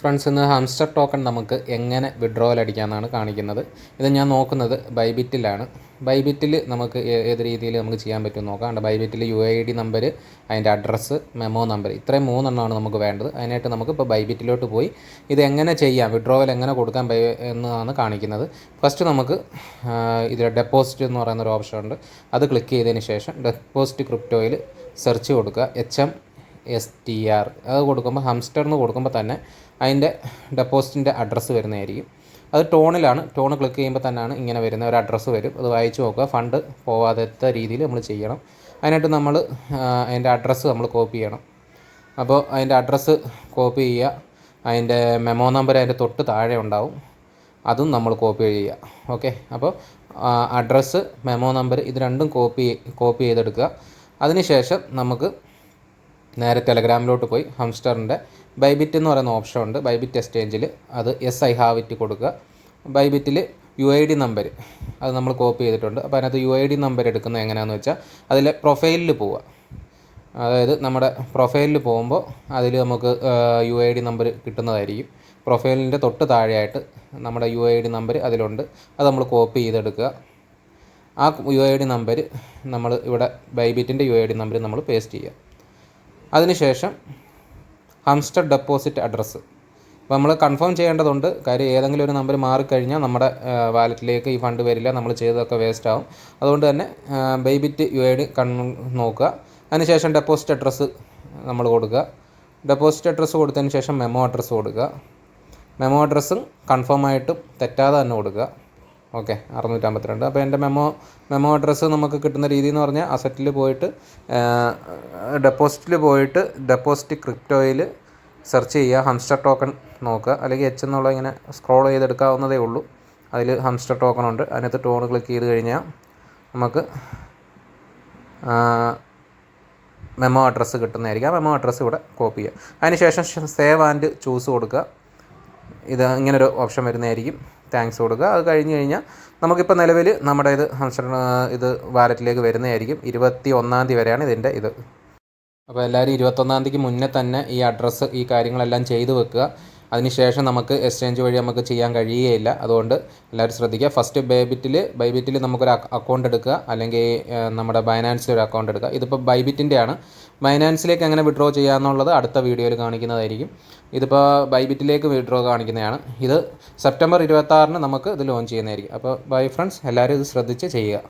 Friends, ഇന്ന് hamster token നമുക്ക് എങ്ങനെ വിഡ്രോവൽ അടിക്കാമെന്നാണ് കാണിക്കുന്നത്. ഇത് ഞാൻ നോക്കുന്നത് ബൈബിറ്റിലാണ്. ബൈബിറ്റിൽ നമുക്ക് ഏത് രീതിയിൽ നമുക്ക് ചെയ്യാൻ പറ്റും നോക്കാം. ബൈബിറ്റിൽ UID നമ്പർ, അതിൻ്റെ അഡ്രസ്സ്, മെമ്മോ നമ്പർ, ഇത്രയും 3 എണ്ണമാണ് നമുക്ക് വേണ്ടത്. അതിനായിട്ട് നമുക്കിപ്പോൾ ബൈബിറ്റിലോട്ട് പോയി ഇത് എങ്ങനെ ചെയ്യാം, വിഡ്രോവൽ എങ്ങനെ കൊടുക്കാൻ എന്നാണ് കാണിക്കുന്നത്. ഫസ്റ്റ് നമുക്ക് ഇതിൽ ഡെപ്പോസിറ്റ് എന്ന് പറയുന്ന ഒരു ഓപ്ഷൻ ഉണ്ട്. അത് ക്ലിക്ക് ചെയ്തതിന് ശേഷം ഡെപ്പോസിറ്റ് ക്രിപ്റ്റോയിൽ സെർച്ച് കൊടുക്കുക, HMSTR. അത് കൊടുക്കുമ്പോൾ ഹംസ്റ്റർ എന്ന് കൊടുക്കുമ്പോൾ തന്നെ അതിൻ്റെ ഡെപ്പോസിറ്റിൻ്റെ അഡ്രസ്സ് വരുന്നതായിരിക്കും. അത് ടോണിലാണ്. ടോൺ ക്ലിക്ക് ചെയ്യുമ്പോൾ തന്നെയാണ് ഇങ്ങനെ വരുന്ന ഒരു അഡ്രസ്സ് വരും. അത് വായിച്ച് നോക്കുക. ഫണ്ട് പോവാത്ത രീതിയിൽ നമ്മൾ ചെയ്യണം. അതിനായിട്ട് നമ്മൾ അതിൻ്റെ അഡ്രസ്സ് നമ്മൾ കോപ്പി ചെയ്യണം. അപ്പോൾ അതിൻ്റെ അഡ്രസ്സ് കോപ്പി ചെയ്യുക. അതിൻ്റെ മെമ്മോ നമ്പർ അതിൻ്റെ തൊട്ട് താഴെ ഉണ്ടാവും, അതും നമ്മൾ കോപ്പി ചെയ്യുക. ഓക്കെ, അപ്പോൾ അഡ്രസ്സ്, മെമ്മോ നമ്പർ ഇത് രണ്ടും കോപ്പി ചെയ്തെടുക്കുക. അതിനുശേഷം നമുക്ക് നേരെ ടെലഗ്രാമിലോട്ട് പോയി ഹംസ്റ്ററിൻ്റെ ബൈബിറ്റ് എന്ന് പറയുന്ന ഓപ്ഷൻ ഉണ്ട്. ബൈബിറ്റ് എക്സ്ചേഞ്ചിൽ അത് ഐ ഹാവ് ഇറ്റ് കൊടുക്കുക. ബൈബിറ്റിൽ UID നമ്പർ അത് നമ്മൾ കോപ്പി ചെയ്തിട്ടുണ്ട്. അപ്പോൾ അതിനകത്ത് UID നമ്പർ എടുക്കുന്നത് എങ്ങനെയാണെന്ന് വെച്ചാൽ അതിൽ പ്രൊഫൈലിൽ പോവുക. അതായത് നമ്മുടെ പ്രൊഫൈലിൽ പോകുമ്പോൾ അതിൽ നമുക്ക് UID നമ്പർ കിട്ടുന്നതായിരിക്കും. പ്രൊഫൈലിൻ്റെ തൊട്ട് താഴെയായിട്ട് നമ്മുടെ UID നമ്പർ അതിലുണ്ട്. അത് നമ്മൾ കോപ്പി ചെയ്തെടുക്കുക. ആ UID നമ്പർ നമ്മൾ ഇവിടെ ബൈബിറ്റിൻ്റെ UID നമ്പർ നമ്മൾ പേസ്റ്റ് ചെയ്യുക. അതിനുശേഷം ഹംസ്റ്റർ ഡെപ്പോസിറ്റ് അഡ്രസ്സ് അപ്പോൾ നമ്മൾ കൺഫേം ചെയ്യേണ്ടതുണ്ട്. കാര്യം ഏതെങ്കിലും ഒരു നമ്പർ മാറിക്കഴിഞ്ഞാൽ നമ്മുടെ വാലറ്റിലേക്ക് ഈ ഫണ്ട് വരില്ല, നമ്മൾ ചെയ്തതൊക്കെ വേസ്റ്റ് ആവും. അതുകൊണ്ട് തന്നെ ബൈബിറ്റ് UID നോക്കുക. അതിനുശേഷം ഡെപ്പോസിറ്റ് അഡ്രസ്സ് നമ്മൾ കൊടുക്കുക. ഡെപ്പോസിറ്റ് അഡ്രസ്സ് കൊടുത്തതിന് ശേഷം മെമ്മോ അഡ്രസ്സ് കൊടുക്കുക. മെമ്മോ അഡ്രസ്സും കൺഫേം ആയിട്ടും തെറ്റാതെ തന്നെ കൊടുക്കുക. ഓക്കെ, 652. അപ്പോൾ എൻ്റെ മെമ്മോ അഡ്രസ്സ് നമുക്ക് കിട്ടുന്ന രീതി എന്ന് പറഞ്ഞാൽ അസറ്റിൽ പോയിട്ട് ഡെപ്പോസിറ്റിൽ പോയിട്ട് ഡെപ്പോസിറ്റ് ക്രിപ്റ്റോയിൽ സെർച്ച് ചെയ്യുക, ഹംസ്റ്റർ ടോക്കൺ നോക്കുക. അല്ലെങ്കിൽ H എന്നുള്ള ഇങ്ങനെ സ്ക്രോൾ ചെയ്തെടുക്കാവുന്നതേ ഉള്ളൂ. അതിൽ ഹംസ്റ്റർ ടോക്കൺ ഉണ്ട്. അതിനകത്ത് ടോൺ ക്ലിക്ക് ചെയ്ത് കഴിഞ്ഞാൽ നമുക്ക് മെമ്മോ അഡ്രസ്സ് കിട്ടുന്നതായിരിക്കും. ആ മെമ്മോ അഡ്രസ്സ് ഇവിടെ കോപ്പി ചെയ്യുക. അതിനുശേഷം സേവ് ആൻഡ് ചൂസ് കൊടുക്കുക. ഇത് ഇങ്ങനൊരു ഓപ്ഷൻ വരുന്നതായിരിക്കും. താങ്ക്സ് കൊടുക്കുക. അത് കഴിഞ്ഞ് കഴിഞ്ഞാൽ നമുക്കിപ്പോൾ നിലവിൽ നമ്മുടെ ഇത് വാലറ്റിലേക്ക് വരുന്നതായിരിക്കും. 21-ാം തീയതി വരെയാണ് ഇതിൻ്റെ ഇത്. അപ്പോൾ എല്ലാവരും 21-ാം തീയതിക്ക് മുന്നേ തന്നെ ഈ അഡ്രസ്സ്, ഈ കാര്യങ്ങളെല്ലാം ചെയ്തു വെക്കുക. അതിനുശേഷം നമുക്ക് എക്സ്ചേഞ്ച് വഴി നമുക്ക് ചെയ്യാൻ കഴിയുകയില്ല. അതുകൊണ്ട് എല്ലാവരും ശ്രദ്ധിക്കുക. ഫസ്റ്റ് ബൈബിറ്റിൽ നമുക്കൊരു അക്കൗണ്ട് എടുക്കുക, അല്ലെങ്കിൽ നമ്മുടെ ബൈനാൻസിൽ ഒരു അക്കൗണ്ട് എടുക്കുക. ഇതിപ്പോൾ ബൈബിറ്റിൻ്റെയാണ്. ബൈനാൻസിലേക്ക് എങ്ങനെ വിഡ്രോ ചെയ്യാമെന്നുള്ളത് അടുത്ത വീഡിയോയിൽ കാണിക്കുന്നതായിരിക്കും. ഇതിപ്പോൾ ബൈബിറ്റിലേക്ക് വിഡ്രോ കാണിക്കുന്നതാണ്. ഇത് സെപ്റ്റംബർ 26-ന് നമുക്ക് ഇത് ലോഞ്ച് ചെയ്യുന്നതായിരിക്കും. അപ്പോൾ ബൈ ഫ്രണ്ട്സ്, എല്ലാവരും ഇത് ശ്രദ്ധിച്ച് ചെയ്യുക.